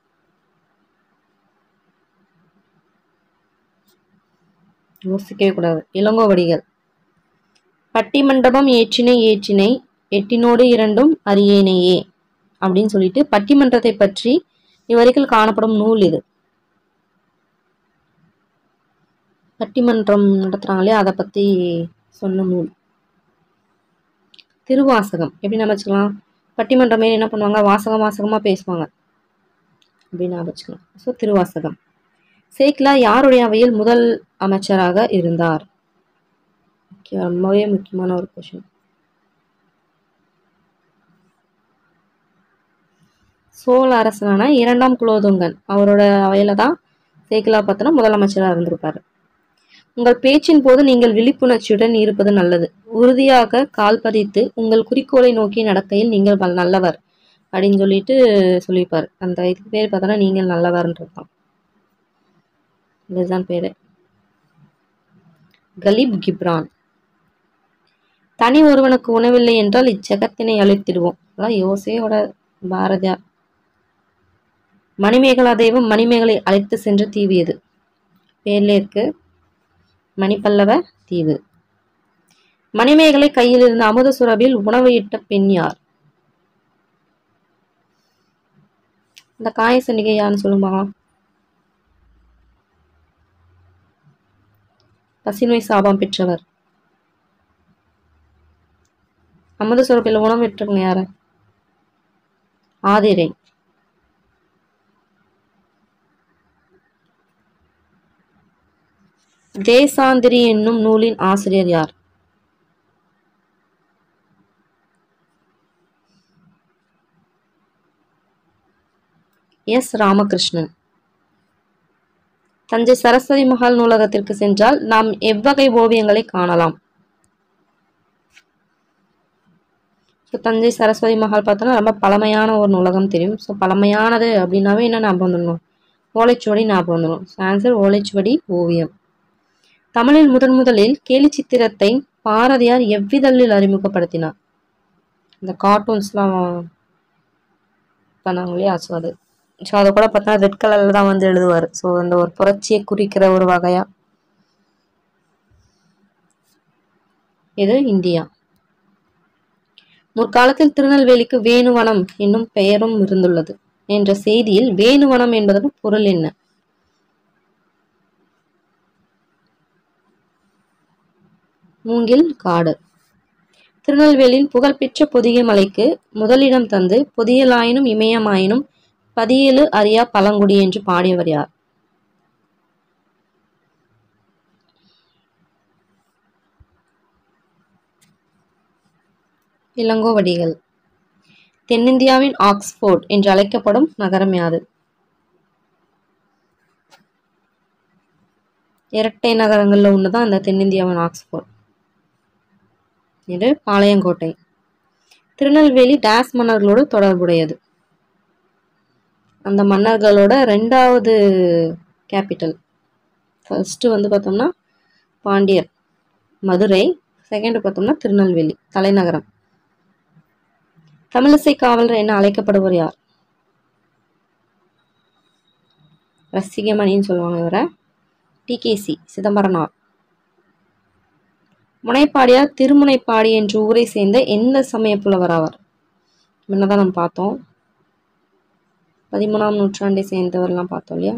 யோசிக்கவே கூடாது. இளங்கோவடிகள். பட்டிமண்டபம் ஏற்றினை எட்டினோடு 2 அரியணையே அப்படின்னு சொல்லிட்டு பட்டிமன்றத்தை பற்றி இவ்வரைக்கும் காணப்படும் நூல் இது. பட்டிமன்றம் நடத்துறாங்களே அதை பத்தி சொன்ன நூல். திருவாசகம். எப்படி நம்ம வச்சுக்கலாம்? பட்டிமன்றமே என்ன பண்ணுவாங்க? வாசகமா பேசுவாங்க அப்படின்னு வச்சுக்கலாம். ஸோ திருவாசகம். சேக்கிலார் யாருடைய அவையில் முதல் அமைச்சராக இருந்தார்? ரொம்பவே முக்கியமான ஒரு கொஸ்டின். சோழ அரசனான 2ஆம் குலோதுங்கன் அவரோட அவையில தான் சேக்கிலார் பார்த்தோன்னா முதலமைச்சராக இருந்திருப்பாரு. உங்கள் பேச்சின் போது நீங்கள் விழிப்புணர்ச்சியுடன் இருப்பது நல்லது. உறுதியாக கால் பதித்து உங்கள் குறிக்கோளை நோக்கி நடக்கையில் நீங்கள் நல்லவர் அப்படின்னு சொல்லிட்டு சொல்லியிருப்பாரு. அந்த இதுக்கு பேர் பார்த்தோன்னா நீங்கள் நல்லவர்ன்றதுதான். இதுதான் பேரு. கலீப் கிப்ரான். தனி ஒருவனுக்கு உணவில்லை என்றால் இச்சகத்தினை அழித்திடுவோம். அதான் யோசையோட பாரதியார். மணிமேகலா தெய்வம் மணிமேகலை அழைத்து சென்று தீவியது. பேர்ல இருக்கு மணிப்பல்லவ தீவு. மணிமேகலை கையில் இருந்த அமுத சுரபில் உணவு இட்ட பெண் யார்? இந்த காயசண்டிகை யாருன்னு சொல்லுமா? பசிநோய் சாபம் பெற்றவர். அமுத சுரபில் உணவு இட்டவங்க யாரு? ஆதிரை. தேசாந்திரி என்னும் நூலின் ஆசிரியர் யார்? எஸ் ராமகிருஷ்ணன். தஞ்சை சரஸ்வதி மஹால் நூலகத்திற்கு சென்றால் நாம் எவ்வகை ஓவியங்களை காணலாம்? தஞ்சை சரஸ்வதி மஹால் பார்த்தோன்னா ரொம்ப பழமையான ஒரு நூலகம் தெரியும். ஸோ பழமையானது அப்படின்னாவே என்ன ஞாபகம் வந்துடணும்? ஓலைச்சுவடி ஞாபகம் வந்துடும். ஆன்சர் ஓலைச்சுவடி ஓவியம். தமிழில் முதலில் கேலி சித்திரத்தை பாரதியார் எவ்விதழில் அறிமுகப்படுத்தினார்? இந்த கார்ட்டூன்ஸ்லாம் பண்ணாங்க இல்லையா, ஸோ அது. ஸோ அதை கூட பார்த்தா ரெட் கலர்ல தான் வந்து எழுதுவார். ஸோ அந்த ஒரு புரட்சியை குறிக்கிற ஒரு வகையா. இது இந்தியா. முற்காலத்தில் திருநெல்வேலிக்கு வேணுவனம் என்னும் பெயரும் இருந்துள்ளது என்ற செய்தியில் வேணுவனம் என்பதற்கு பொருள் என்ன? மூங்கில் காடு. திருநெல்வேலியின் புகழ்பெற்ற பொதிகை மலைக்கு முதலிடம் தந்து பொதியலாயினும் இமயமாயினும் 17 அறியா பழங்குடி என்று பாடியவர் யார்? இளங்கோவடிகள். தென்னிந்தியாவின் ஆக்ஸ்போர்ட் என்று அழைக்கப்படும் நகரம் யாது? இரட்டை நகரங்கள்ல ஒண்ணுதான் இந்த தென்னிந்தியாவின் ஆக்ஸ்போர்ட். இது பாளையங்கோட்டை. திருநெல்வேலி டேஸ் மன்னர்களோடு தொடர்புடையது. அந்த மன்னர்களோட 2வது கேபிட்டல். ஃபர்ஸ்ட் வந்து பார்த்தோம்னா பாண்டியர் மதுரை, செகண்ட் பார்த்தோம்னா திருநெல்வேலி தலைநகரம். தமிழிசை காவலர் என அழைக்கப்படுவர் யார்? ரசிகமணின்னு சொல்லுவாங்க இவரை. டிகேசி சிதம்பரனார். முனைப்பாடியார் திருமுனைப்பாடி என்ற ஊரை சேர்ந்த எந்த சமய புலவர் ஆவார்? முன்னதான் நம்ம பார்த்தோம். 13ஆம் நூற்றாண்டை சேர்ந்தவர்லாம் பார்த்தோம் இல்லையா?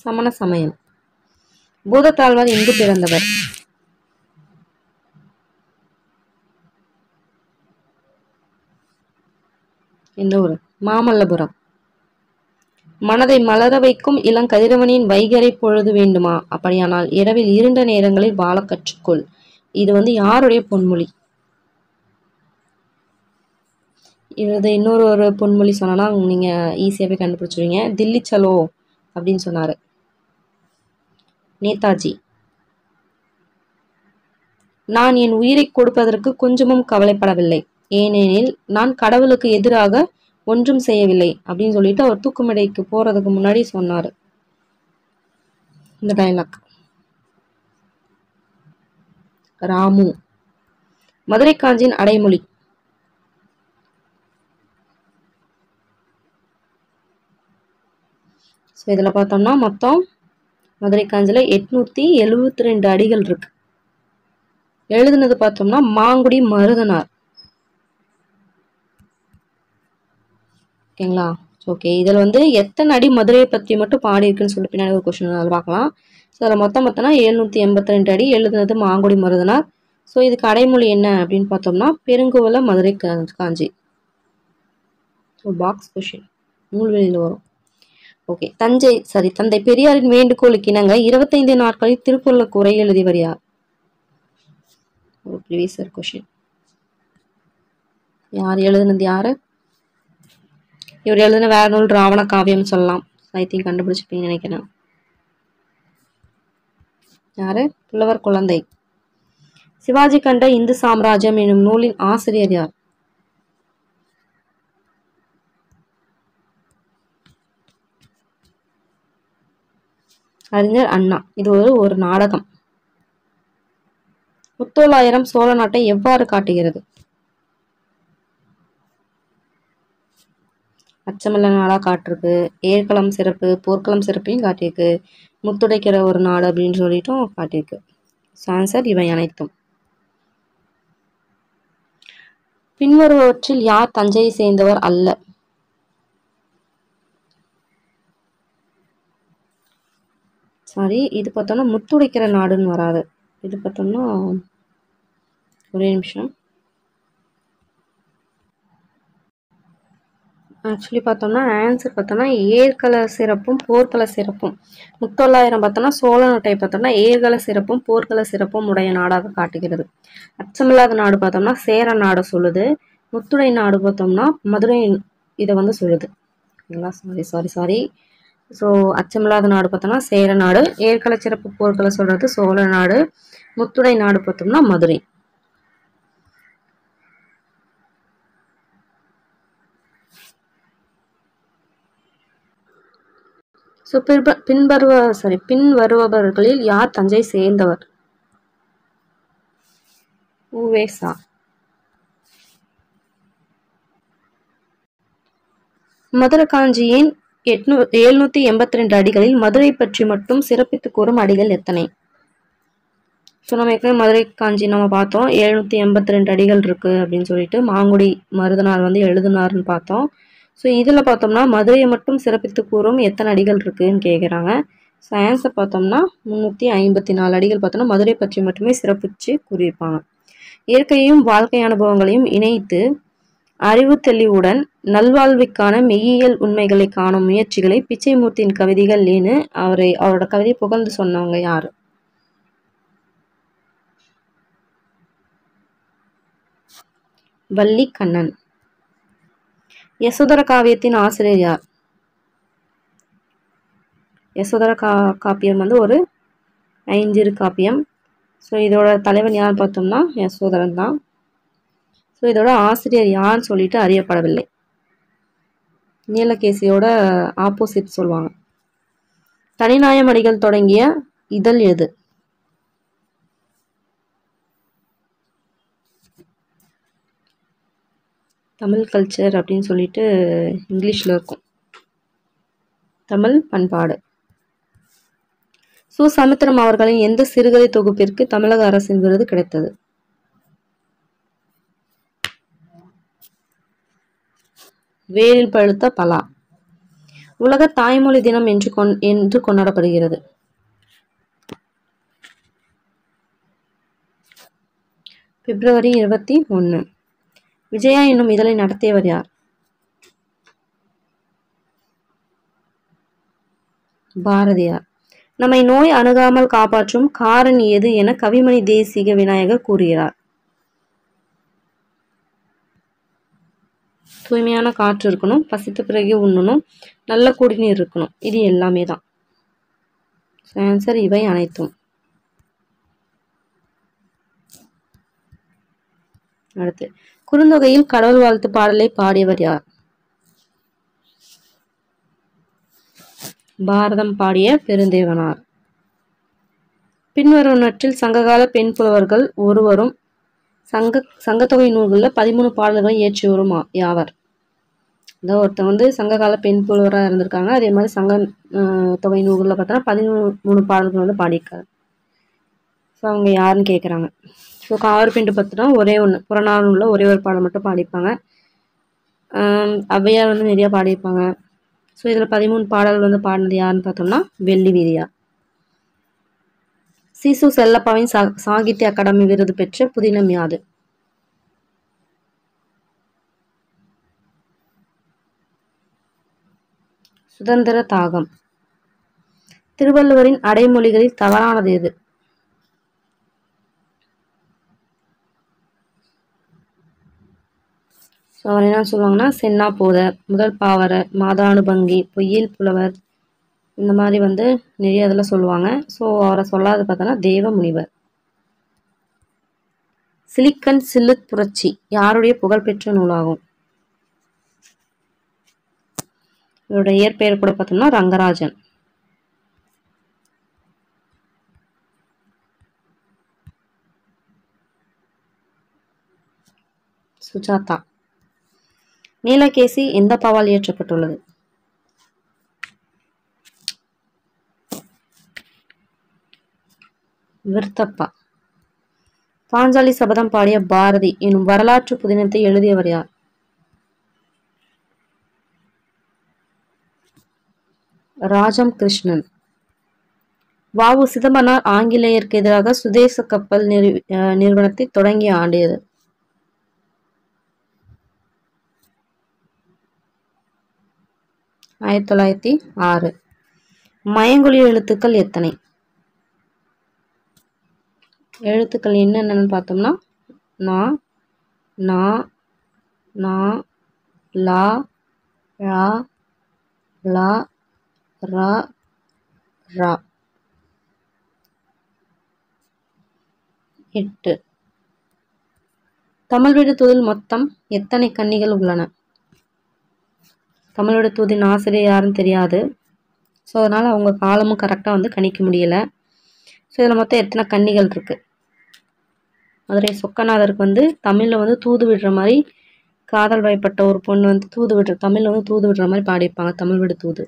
சமண சமயம். பூதத்தாழ்வார் எங்கு பிறந்தவர்? எந்த ஊர்? மாமல்லபுரம். மனதை மலர வைக்கும் இளங்கதிரவனின் வைகறை பொழுது வேண்டுமா? அப்படியானால் இரவில் இருண்ட நேரங்களில் வாழ கற்றுக்கொள். இது யாருடைய பொன்மொழி? இது இன்னொரு பொன்மொழி சொன்னா நீங்க ஈஸியாவே கண்டுபிடிச்சிருவீங்க. தில்லி சலோ அப்படின்னு சொன்னாரு நேதாஜி. நான் என் உயிரை கொடுப்பதற்கு கொஞ்சமும் கவலைப்படவில்லை, ஏனெனில் நான் கடவுளுக்கு எதிராக ஒன்றும் செய்யவில்லை அப்படின்னு சொல்லிட்டு அவர் தூக்குமடைக்கு போறதுக்கு முன்னாடி சொன்னாரு இந்த டைலாக். ராமு. மதுரை காஞ்சியின் அடைமொழி? இதுல பார்த்தோம்னா மொத்தம் மதுரை காஞ்சில 872 அடிகள் இருக்கு. எழுதுனது பார்த்தோம்னா மாங்குடி மருதனார். ஓகேங்களா? ஓகே, இதுல எத்தனை அடி மதுரையை பத்தி மட்டும் பாடி இருக்குன்னு சொல்லி பின்னாடி ஒரு கொஸ்டின் அதில் பார்க்கலாம். ஸோ அதில் மொத்தம் பார்த்தோம்னா 782 அடி. எழுதுனது மாங்குடி மருதனார். ஸோ இதுக்கு அடைமொழி என்ன அப்படின்னு பார்த்தோம்னா பெருங்குவல மதுரை காஞ்சி. ஸோ பாக்ஸ் கொஸ்டின் நூல்வெளியில் வரும். ஓகே, தந்தை பெரியாரின் வேண்டுகோளுக்கு இணங்க 25 நாட்களில் திருக்குறளுக்கு உரை எழுதியவர் யார்? Previous question. யார் எழுதுனது? யாரு இவர் எழுதின வேற நூல் ராவண காவியம் சொல்லலாம். ஐ திங்க் கண்டுபிடிச்சிருப்பீங்கன்னு நினைக்கிறேன். யாரு? புலவர் குழந்தை. சிவாஜி கண்ட இந்து சாம்ராஜ்யம் என்னும் நூலின் ஆசிரியர் யார்? அறிஞர் அண்ணா. இது ஒரு நாடகம். முத்தோலாயிரம் சோழ நாட்டை எவ்வாறு காட்டுகிறது? அச்சமில்ல நாடா காட்டிருக்கு, ஏர்களம் சிறப்பு போர்க்களம் சிறப்பையும் காட்டியிருக்கு, முத்துடைக்கிற ஒரு நாடு அப்படின்னு சொல்லிட்டும் காட்டியிருக்கு. ஆன்சர் இவை அனைத்தும். பின்வருவற்றில் யார் தஞ்சையை சேர்ந்தவர் அல்ல? சாரி, இது பார்த்தோம்னா முத்துடைக்கிற நாடுன்னு வராது. இது பார்த்தோம்னா ஒரே நிமிஷம். ஆக்சுவலி பார்த்தோம்னா ஆன்சர் பார்த்தோம்னா ஏர்கள சிறப்பும் போர்க்கள சிறப்பும். முத்தொள்ளாயிரம் பார்த்தோம்னா சோழ நாட்டை பார்த்தோம்னா ஏர்கள சிறப்பும் போர்க்கள சிறப்பும் உடைய நாடாக காட்டுகிறது. அச்சமில்லாத நாடு பார்த்தோம்னா சேர நாடு சொல்லுது. முத்துடை நாடு பார்த்தோம்னா மதுரை இதை சொல்லுது. ஓகேங்களா? சாரி. ஸோ அச்சமில்லாத நாடு பார்த்தோம்னா சேர நாடு, ஏர்கள சிறப்பு போர்க்கள சொல்றது சோழ நாடு, முத்துடை நாடு பார்த்தோம்னா மதுரை. ஸோ பின்வருபவர்களில் யார் தஞ்சை சேர்ந்தவர்? உவேசா. மதுரை காஞ்சியின் 782 அடிகளில் மதுரை பற்றி மட்டும் சிறப்பித்து கூறும் அடிகள் எத்தனை? ஸோ நம்ம ஏற்கனவே மதுரை காஞ்சி நம்ம பார்த்தோம், 782 அடிகள் இருக்கு அப்படின்னு சொல்லிட்டு மாங்குடி மருதனார் எழுதுனார்னு பார்த்தோம். ஸோ இதில் பார்த்தோம்னா மதுரையை மட்டும் சிறப்பித்து கூறும் எத்தனை அடிகள் இருக்குன்னு கேட்குறாங்க. ஸோ ஆன்சர் பார்த்தோம்னா 354 அடிகள் பார்த்தோம்னா மதுரை பற்றி மட்டுமே சிறப்பித்து கூறியிருப்பாங்க. இயற்கையையும் வாழ்க்கை அனுபவங்களையும் இணைத்து அறிவு தெளிவுடன் நல்வாழ்வுக்கான மெய்யியல் உண்மைகளை காணும் முயற்சிகளை பிச்சைமூர்த்தியின் கவிதைகள் ஏன்னு அவரோட கவிதையை புகழ்ந்து சொன்னவங்க யாரு? வள்ளி கண்ணன். யசோதர காவியத்தின் ஆசிரியர் யார்? யசோதர காப்பியம் ஒரு ஐஞ்சிறு காப்பியம். ஸோ இதோட தலைவன் யார் பார்த்தோம்னா யசோதரன் தான். ஸோ இதோட ஆசிரியர் யார்னு சொல்லிட்டு அறியப்படவில்லை. நீலகேசியோட ஆப்போசிட் சொல்லுவாங்க. தனிநாயமடிகள் தொடங்கிய இதழ் எது? தமிழ் கல்ச்சர் அப்படின்னு சொல்லிட்டு இங்கிலீஷ்ல இருக்கும். தமிழ் பண்பாடு. சு சமுத்திரம் அவர்களின் எந்த சிறுகதை தொகுப்பிற்கு தமிழக அரசின் விருது கிடைத்தது? வேரில் பழுத்த பலா. உலக தாய்மொழி தினம் என்று கொண்டாடப்படுகிறது. பிப்ரவரி 21. விஜயா என்னும் இதழை நடத்தியவர் யார்? பாரதியார். நம்மை நோய் அணுகாமல் காப்பாற்றும் காரணி எது என கவிமணி தேசிக விநாயகர் கூறுகிறார்? தூய்மையான காற்று இருக்கணும், பசித்த பிறகு உண்ணணும், நல்ல குடிநீர் இருக்கணும். இது எல்லாமே தான். ஆன்சர் இவை அனைத்தும். அடுத்து, குறுந்தொகையில் கடவுள் வாழ்த்து பாடலை பாடியவர் யார்? பாரதம் பாடிய பெருந்தேவனார். பின்வருவனற்றில் சங்ககால பெண் புலவர்கள் ஒருவரும் சங்கத்தொகை நூல்களில் 13 பாடல்களை இயற்றியவரும் யாவர்? அதாவது ஒருத்தர் வந்து சங்ககால பெண் புலவராக இருந்திருக்காங்க. அதே மாதிரி சங்க தொகை நூல்களில் பார்த்தோன்னா 13 பாடல்கள் வந்து பாடியிருக்காரு. ஸோ அவங்க யாருன்னு கேட்குறாங்க. ஸோ காவற்பெண்டு பார்த்தோன்னா ஒரே ஒன்று, புறநானூறில் ஒரே ஒரு பாடல் மட்டும் பாடியிருப்பாங்க. ஔவையார் வந்து நிறையா பாடியிருப்பாங்க. ஸோ இதில் 13 பாடல்கள் வந்து பாடினது யாருன்னு பார்த்தோம்னா வெள்ளி வீதியார். சீசு செல்லப்பாவின் சாகித்ய அகாடமி விருது பெற்ற புதினம் யாது? சுதந்திர தாகம். திருவள்ளுவரின் அடைமொழிகளில் தவறானது எது? ஸோ அவர் என்ன சொல்லுவாங்கன்னா சென்னா போத, முதல் பாவர, மாதானுபங்கி, பொய்யில் புலவர், இந்த மாதிரி வந்து நிறைய இதில் சொல்லுவாங்க. ஸோ அவரை சொல்லாத பார்த்தோன்னா தேவ முனிவர். சிலிக்கன் சில்லுத் புரட்சி யாருடைய புகழ்பெற்ற நூலாகும்? இவருடைய இயற்பெயர் கூட பார்த்தோம்னா ரங்கராஜன். சுஜாதா. நீலகேசி எந்த பாவால் இயற்றப்பட்டுள்ளது? விருத்தப்பா. பாஞ்சாலி சபதம் பாடிய பாரதி எனும் வரலாற்று புதினத்தை எழுதியவர் யார்? ராஜம் கிருஷ்ணன். வ.உ. சிதம்பரனார் ஆங்கிலேயருக்கு எதிராக சுதேச கப்பல் நிறுவனத்தை தொடங்கிய ஆண்டு எது? - 1906. மயங்கொலி எழுத்துக்கள் எத்தனை? எழுத்துக்கள் என்னென்னு பார்த்தோம்னா நா, நா, நா, லா, ழா, லா, ரா, ரா. 8. தமிழ் வீடு தூதில் மொத்தம் எத்தனை கன்னிகள் உள்ளன? தமிழ் வீடு தூதின் ஆசிரியர் யாருன்னு தெரியாது. ஸோ அதனால் அவங்க காலமும் கரெக்டாக வந்து கணிக்க முடியலை. ஸோ இதில் மொத்தம் எத்தனை கன்னிகள் இருக்குது? மதுரை சொக்கநாதருக்கு வந்து தமிழில் வந்து தூது விடுற மாதிரி, காதல் வயப்பட்ட ஒரு பொண்ணு வந்து தமிழில் வந்து தூது விடுற மாதிரி பாடியிருப்பாங்க. தமிழ் வீடு தூது.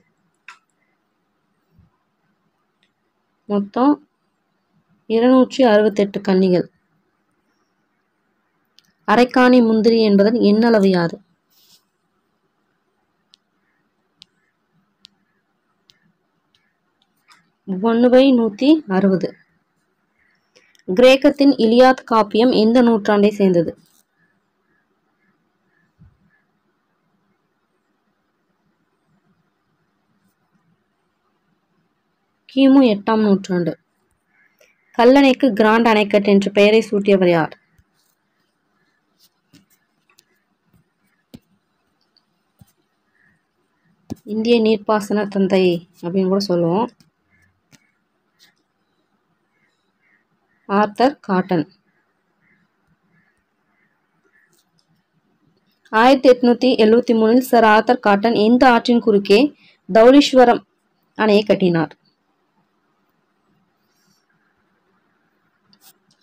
மொத்தம் 268 கன்னிகள். அரைக்காணி முந்திரி என்பதன் எண்ணளவு யாது? (1/160). கிரேக்கத்தின் இலியாத் காப்பியம் எந்த நூற்றாண்டை சேர்ந்தது? கிமு 8ஆம் நூற்றாண்டு. கல்லணைக்கு கிராண்ட் அணைக்கட் என்ற பெயரை சூட்டியவர் யார்? இந்திய நீர்ப்பாசன தந்தை அப்படின்னு கூட சொல்லுவோம். Arthur cotton. 1873 sir Arthur cotton எந்த ஆற்றின் குறுக்கே தௌலீஸ்வரம் அணையை கட்டினார்?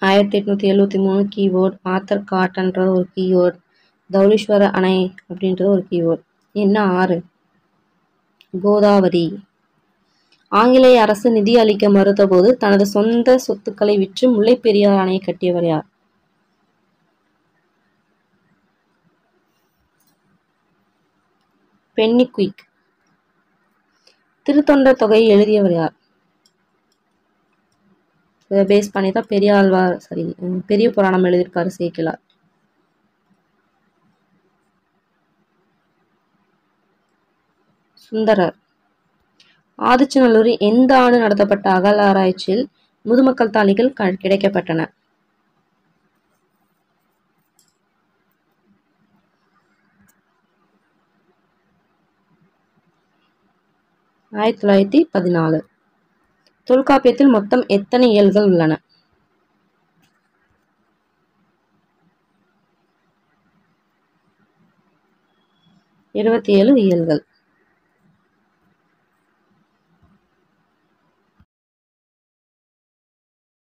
1873 கீவேர்ட். ஆர்தர் காட்டன்றது ஒரு கீவேர்ட். தௌலீஸ்வர அணை அப்படின்றது ஒரு கீவேர்ட். என்ன ஆறு? கோதாவரி. ஆங்கிலேய அரசு நிதி அளிக்க மறுத்தபோது தனது சொந்த சொத்துக்களை விற்று முல்லை பெரியாறு அணையை கட்டியவர் யார்? பென்னிக்விக். திருத்தொண்டர் தொகையை எழுதியவர் யார்? இதை பேஸ் பண்ணி தான் பெரியாழ்வார் பெரிய புராணம் எழுதியிருக்காரு சேக்கிழார். சுந்தரர். ஆதிச்சநல்லூரில் எந்த ஆண்டு நடத்தப்பட்ட அகழ்வாராய்ச்சியில் முதுமக்கள் தாழிகள் கிடைக்கப்பட்டன? 1914. தொல்காப்பியத்தில் மொத்தம் எத்தனை இயல்கள் உள்ளன? 27 இயல்கள்.